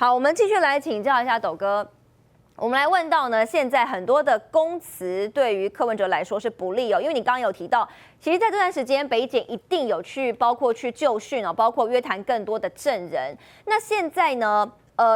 好，我们继续来请教一下斗哥。我们来问到呢，现在很多的供词对于柯文哲来说是不利哦，因为你刚刚有提到，其实在这段时间北检一定有包括去就训哦，包括约谈更多的证人。那现在呢，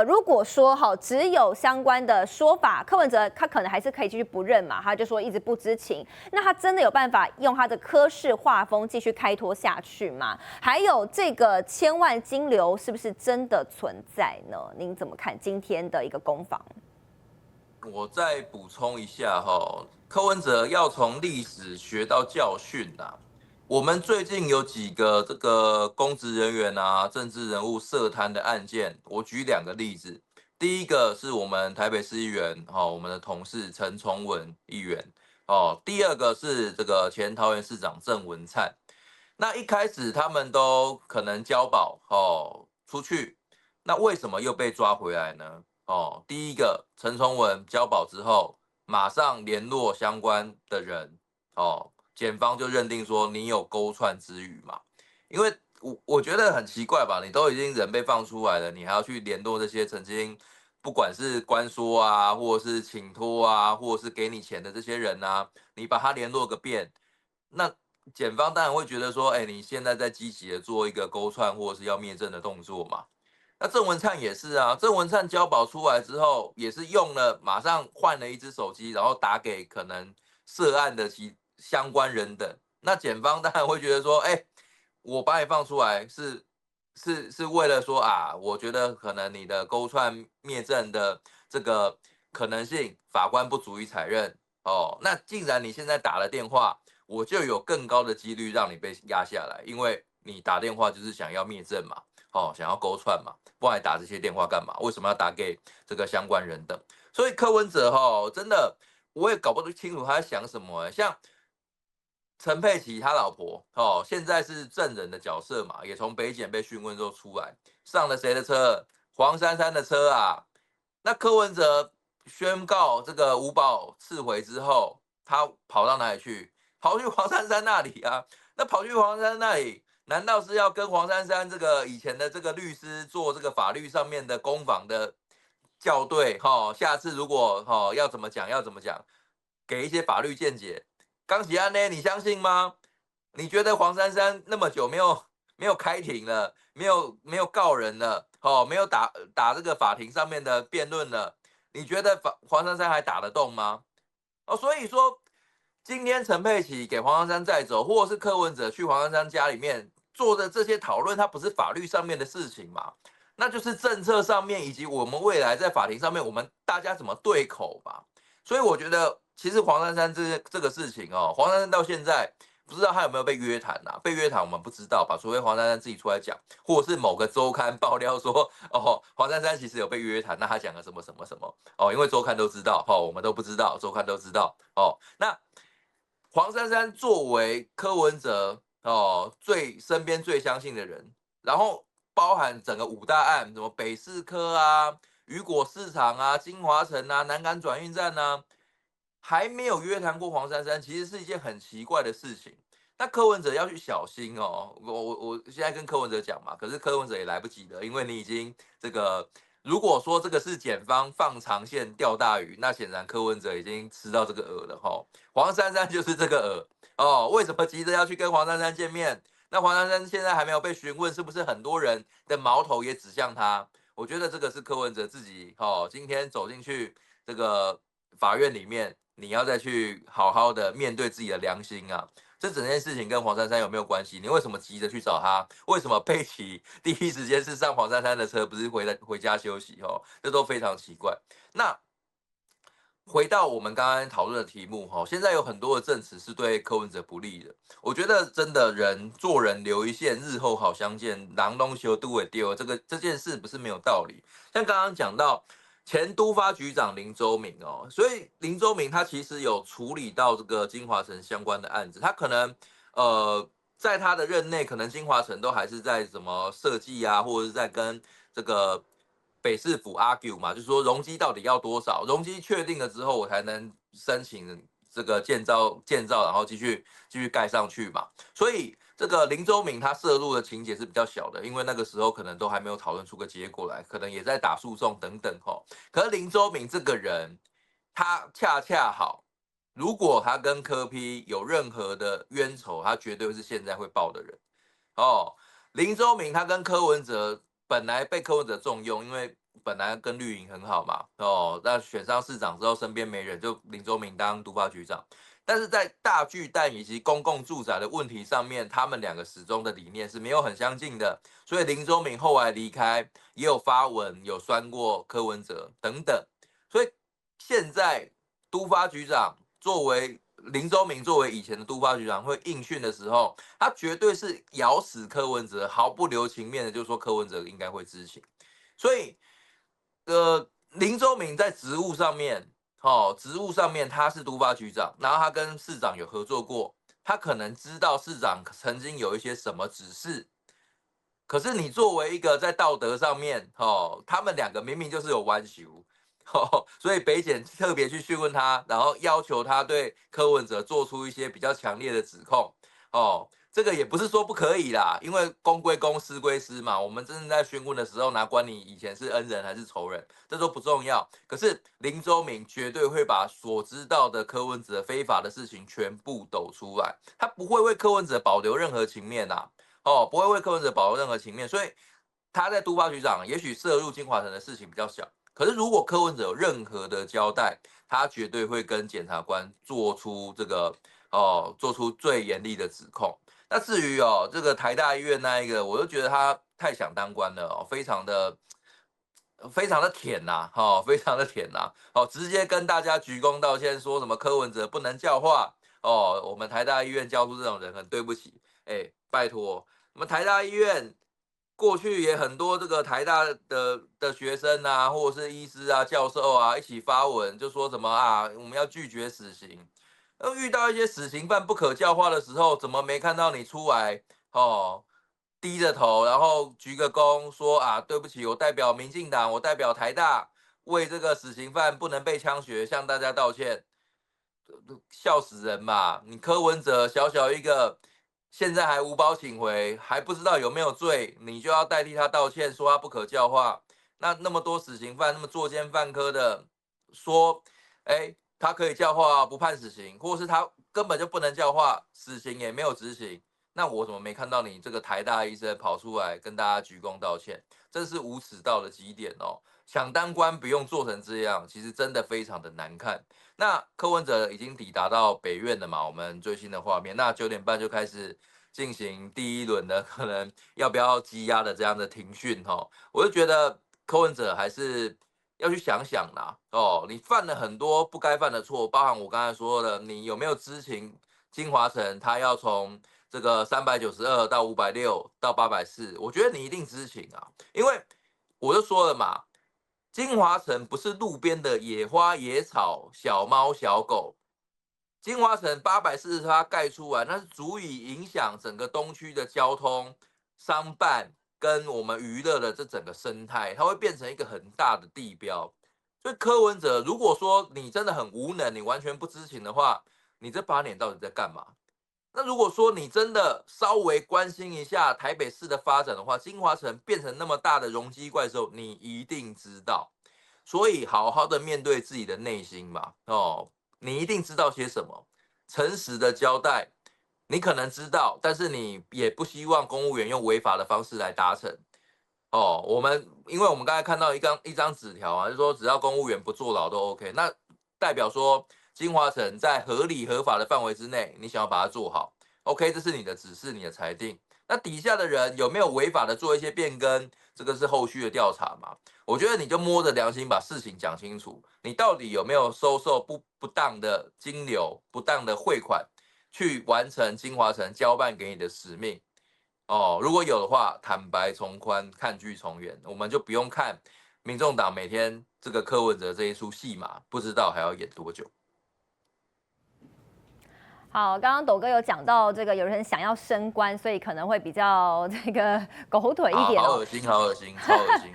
如果说只有相关的说法，柯文哲他可能还是可以继续不认嘛，他就说一直不知情。那他真的有办法用他的柯氏画风继续开脱下去吗？还有这个千万金流是不是真的存在呢？您怎么看今天的一个攻防？我再补充一下柯文哲要从历史学到教训啊。我们最近有几个这个公职人员啊、政治人物涉贪的案件，我举2个例子。第一个是我们台北市议员我们的同事陈崇文议员第二个是这个前桃园市长郑文灿。那一开始他们都可能交保出去，那为什么又被抓回来呢？第一个，陈崇文交保之后，马上联络相关的人，检方就认定说你有勾串之余嘛。因为我觉得很奇怪吧，你都已经人被放出来了，你还要去联络这些曾经不管是关说啊，或者是请托啊，或者是给你钱的这些人啊，你把他联络个遍，那检方当然会觉得说，你现在在积极的做一个勾串或者是要灭证的动作嘛。那郑文灿也是啊，郑文灿交保出来之后，也是用了马上换了一只手机，然后打给可能涉案的相关人等。那检方当然会觉得说，我把你放出来是为了说啊，我觉得可能你的勾串灭证的这个可能性，法官不足以采认那既然你现在打了电话，我就有更高的几率让你被压下来，因为你打电话就是想要灭证嘛。想要勾串嘛，不然打这些电话干嘛？为什么要打给这个相关人等？所以柯文哲真的我也搞不清楚他在想什么像陈佩琪他老婆现在是证人的角色嘛，也从北检被讯问之后出来，上了谁的车？黄珊珊的车啊。那柯文哲宣告这个五保撤回之后，他跑到哪里去？跑去黄珊珊那里啊。那跑去黄珊珊那里，难道是要跟黄珊珊这个以前的这个律师做这个法律上面的攻防的校对？下次如果要怎么讲要怎么讲，给一些法律见解。刚喜安呢，你相信吗？你觉得黄珊珊那么久没有开庭了，没有告人了，没有打这个法庭上面的辩论了，你觉得黄珊珊还打得动吗？所以说今天陈佩琪给黄珊珊载走，或者是柯文哲去黄珊珊家里面做的这些讨论，它不是法律上面的事情嘛？那就是政策上面以及我们未来在法庭上面，我们大家怎么对口吧。所以我觉得，其实黄珊珊这个事情黄珊珊到现在不知道他有没有被约谈啊？被约谈我们不知道吧？除非黄珊珊自己出来讲，或者是某个周刊爆料说，黄珊珊其实有被约谈，那他讲了什么什么什么因为周刊都知道我们都不知道，周刊都知道那黄珊珊作为柯文哲身边最相信的人，然后包含整个5大案，什么北市科啊、雨果市场啊、金华城啊、南港转运站啊，还没有约谈过黄珊珊，其实是一件很奇怪的事情。那柯文哲要去小心我现在跟柯文哲讲嘛，可是柯文哲也来不及了，因为你已经这个。如果说这个是检方放长线钓大鱼，那显然柯文哲已经吃到这个饵了黄珊珊就是这个饵为什么急着要去跟黄珊珊见面？那黄珊珊现在还没有被询问，是不是很多人的矛头也指向他？我觉得这个是柯文哲自己今天走进去这个法院里面，你要再去好好的面对自己的良心啊。这整件事情跟黄珊珊有没有关系？你为什么急着去找他？为什么佩奇第一时间是上黄珊珊的车，不是回家休息这都非常奇怪。那回到我们刚刚讨论的题目现在有很多的证词是对柯文哲不利的。我觉得真的做人留一线，日后好相见，郎中修都会丢。这件事不是没有道理。像刚刚讲到前都发局长林周明所以林周明他其实有处理到这个金华城相关的案子，他可能在他的任内，可能金华城都还是在什么设计啊，或者是在跟这个北市府 argue 嘛，就是说容积到底要多少，容积确定了之后，我才能申请这个建造，然后继续盖上去嘛。所以这个林周明他涉入的情节是比较小的，因为那个时候可能都还没有讨论出个结果来，可能也在打诉讼等等吼。可是林周明这个人，他恰恰好，如果他跟柯 P 有任何的冤仇，他绝对是现在会爆的人哦。林周明他跟柯文哲本来被柯文哲重用，因为本来跟绿营很好嘛，哦，那选上市长之后身边没人，就林周明当都发局长。但是在大巨蛋以及公共住宅的问题上面，他们两个始终的理念是没有很相近的，所以林周明后来离开，也有发文有酸过柯文哲等等，所以现在都发局长作为林周明作为以前的都发局长会应讯的时候，他绝对是咬死柯文哲，毫不留情面的就说柯文哲应该会知情，所以林周明在职务上面。职务上面他是都发局长，然后他跟市长有合作过，他可能知道市长曾经有一些什么指示，可是你作为一个在道德上面，他们两个明明就是有弯修，所以北检特别去讯问他，然后要求他对柯文哲做出一些比较强烈的指控，这个也不是说不可以啦，因为公归公，私归私嘛。我们真正在询问的时候，哪管你以前是恩人还是仇人，这都不重要。可是林周明绝对会把所知道的柯文哲非法的事情全部抖出来，他不会为柯文哲保留任何情面呐，不会为柯文哲保留任何情面。所以他在都发局长，也许涉入金华城的事情比较小，可是如果柯文哲有任何的交代，他绝对会跟检察官做出做出最严厉的指控。那至于这个台大医院那一个，我就觉得他太想当官了非常的舔呐，非常的舔呐，直接跟大家鞠躬道歉，说什么柯文哲不能教化我们台大医院教出这种人，很对不起，拜托，我们台大医院过去也很多这个台大的学生啊，或者是医师啊、教授啊，一起发文就说什么我们要拒绝死刑。遇到一些死刑犯不可教化的时候，怎么没看到你出来低着头，然后鞠个躬，说对不起，我代表民进党，我代表台大，为这个死刑犯不能被枪决向大家道歉，笑死人嘛！你柯文哲小小一个，现在还无保请回，还不知道有没有罪，你就要代替他道歉，说他不可教化。那么多死刑犯，那么作奸犯科的，说，他可以教化不判死刑，或是他根本就不能教化，死刑也没有执行。那我怎么没看到你这个台大医生跑出来跟大家鞠躬道歉？真是无耻到了极点哦！想当官不用做成这样，其实真的非常的难看。那柯文哲已经抵达到北院了嘛？我们最新的画面，那9点半就开始进行第一轮的可能要不要羁押的这样的庭讯我就觉得柯文哲还是要去想想啦你犯了很多不该犯的错，包含我刚才说的，你有没有知情金华城他要从这个392到560到840，我觉得你一定知情因为我就说了嘛，金华城不是路边的野花野草、小猫小狗，金华城840盖出来，那是足以影响整个东区的交通、商办跟我们娱乐的这整个生态，它会变成一个很大的地标。所以柯文哲，如果说你真的很无能，你完全不知情的话，你这8年到底在干嘛？那如果说你真的稍微关心一下台北市的发展的话，金华城变成那么大的容积怪兽，你一定知道。所以好好的面对自己的内心吧，你一定知道些什么，诚实的交代，你可能知道，但是你也不希望公务员用违法的方式来达成。因为我们刚才看到一张纸条就说只要公务员不坐牢都 OK， 那代表说金华城在合理合法的范围之内，你想要把它做好 ，OK， 这是你的指示，你的裁定。那底下的人有没有违法的做一些变更，这个是后续的调查嘛？我觉得你就摸着良心把事情讲清楚，你到底有没有收受不当的金流、不当的汇款，去完成金华城交办给你的使命？如果有的话，坦白从宽，看剧从严，我们就不用看民众党每天这个柯文哲这一出戏码，不知道还要演多久。好，刚刚斗哥有讲到这个，有人想要升官，所以可能会比较这个狗腿一点好恶心，好恶心，超恶心。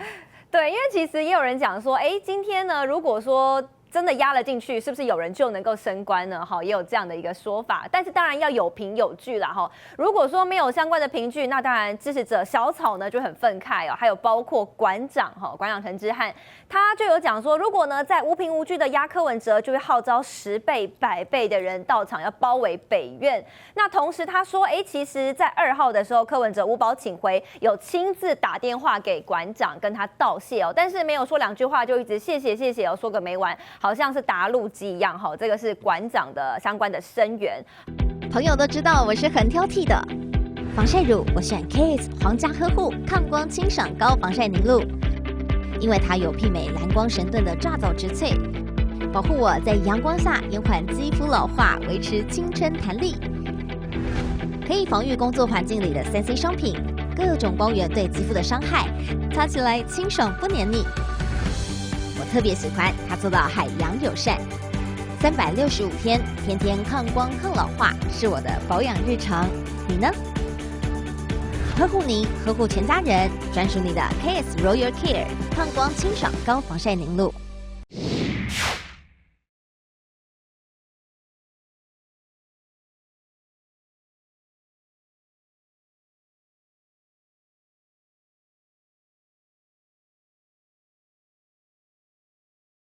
对，因为其实也有人讲说，今天呢，如果说真的压了进去，是不是有人就能够升官呢？哈，也有这样的一个说法。但是当然要有凭有据啦，哈。如果说没有相关的凭据，那当然支持者小草呢就很愤慨哦。还有包括馆长馆长陈之汉，他就有讲说，如果呢在无凭无据的压柯文哲，就会号召10倍、100倍的人到场，要包围北院。那同时他说，其实在2号的时候，柯文哲无保请回，有亲自打电话给馆长跟他道谢哦，但是没有说2句话就一直谢谢谢谢哦，说个没完。好像是答录机一样哈，这个是馆长的相关的声援。朋友都知道我是很挑剔的，防晒乳我选 KISS 皇家呵护抗光清爽高防晒凝露，因为它有媲美蓝光神盾的抓藻植萃，保护我在阳光下延缓肌肤老化，维持青春弹力，可以防御工作环境里的3C 商品各种光源对肌肤的伤害，擦起来清爽不黏腻。我特别喜欢它做到海洋友善，365天，天天抗光抗老化，是我的保养日常。你呢？呵护您，呵护全家人，专属你的 KISS Royal Care 抗光清爽高防晒凝露。